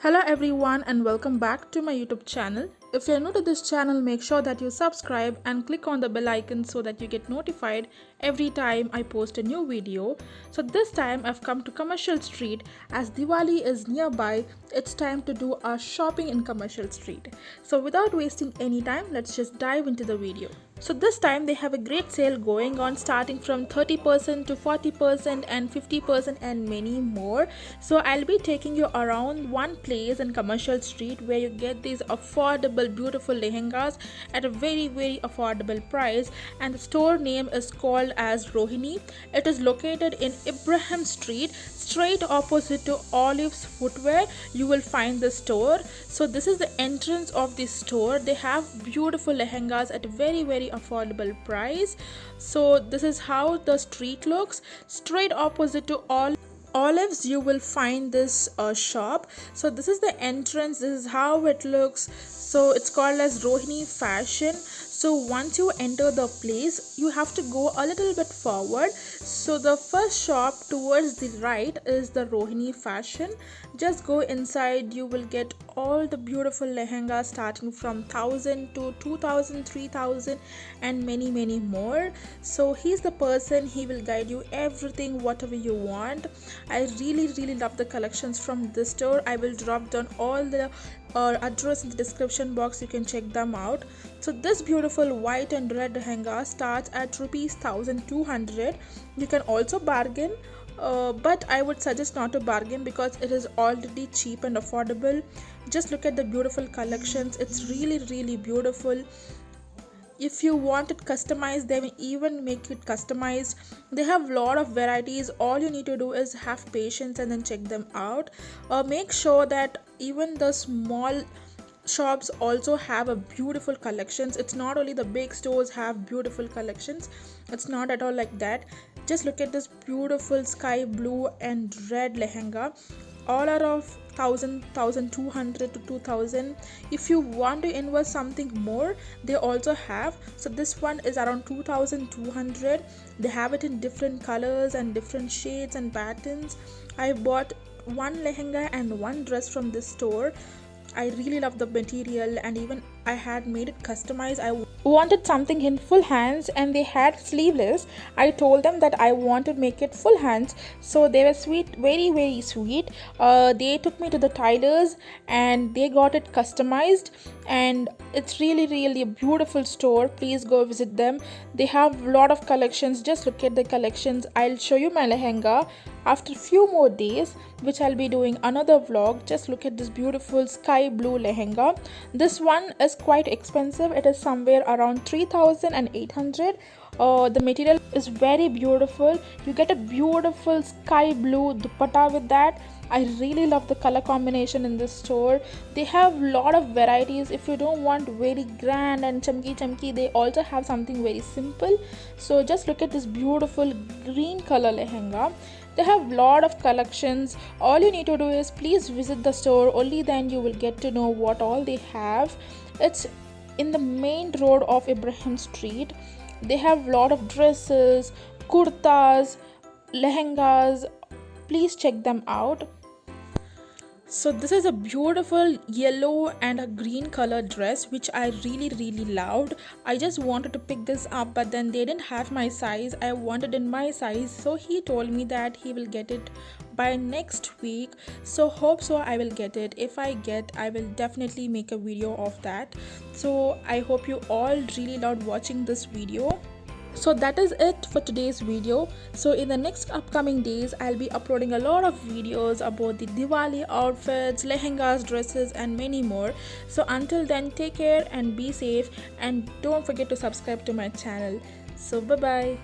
Hello everyone and welcome back to my YouTube channel. If you're new to this channel, make sure that you subscribe and click on the bell icon so that you get notified every time I post a new video. So this time I've come to Commercial Street as Diwali is nearby. It's time to do our shopping in Commercial Street. So without wasting any time, let's just dive into the video. So this time they have a great sale going on starting from 30% to 40% and 50% and many more. So I'll be taking you around one place in Commercial Street where you get these affordable beautiful lehengas at a very affordable price, and the store name is called as Rohini. It is located in Ibrahim Street, straight opposite to Olive's Footwear. You will find the store. So this is the entrance of the store. They have beautiful lehengas at a very affordable price. So this is how the street looks. Straight opposite to Olives you will find this shop. So this is the entrance. This is how it looks. So it's called as Rohini Fashion. So once you enter the place, you have to go a little bit forward. So the first shop towards the right is the Rohini Fashion. Just go inside. You will get all the beautiful lehengas starting from 1000 to 2000, 3000 and many more. So he's the person, he will guide you everything whatever you want. I really love the collections from this store. I will drop down all the address in the description box. You can check them out. So this beautiful white and red lehenga starts at rupees 1200. You can also bargain, but I would suggest not to bargain because it is already cheap and affordable. Just look at the beautiful collections. It's really beautiful. If you want it customized, they will even make it customized. They have a lot of varieties. All you need to do is have patience and then check them out. Make sure that even the small shops also have a beautiful collections. It's not only the big stores have beautiful collections. It's not at all like that. Just look at this beautiful sky blue and red lehenga. All are of 1200 to 2000. If you want to invest something more, they also have. So this one is around 2200. They have it in different colors and different shades and patterns. I bought one lehenga and one dress from this store. I really love the material, and even I had made it customized. I wanted something in full hands and they had sleeveless. I told them that I want to make it full hands, so they were sweet, very sweet. They took me to the tailors and they got it customized, and it's really a beautiful store. Please go visit them. They have a lot of collections. Just look at the collections. I'll show you my lehenga after a few more days, which I'll be doing another vlog. Just look at this beautiful sky blue lehenga. This one is quite expensive. It is somewhere around 3800. The material is very beautiful. You get a beautiful sky blue dupatta with that. I really love the color combination in this store. They have a lot of varieties. If you don't want very grand and chumki, they also have something very simple. So just look at this beautiful green color lehenga. They have a lot of collections. All you need to do is please visit the store. Only then you will get to know what all they have. It's in the main road of Ibrahim Street. They have a lot of dresses, kurtas, lehengas. Please check them out. So this is a beautiful yellow and a green color dress which I really loved. I just wanted to pick this up, but then they didn't have my size. I wanted in my size, so he told me that he will get it by next week. So hope so I will get it. If I get, I will definitely make a video of that. So I hope you all really loved watching this video. So that is it for today's video. So in the next upcoming days, I'll be uploading a lot of videos about the Diwali outfits, lehengas, dresses and many more. So until then, take care and be safe, and don't forget to subscribe to my channel. So bye bye.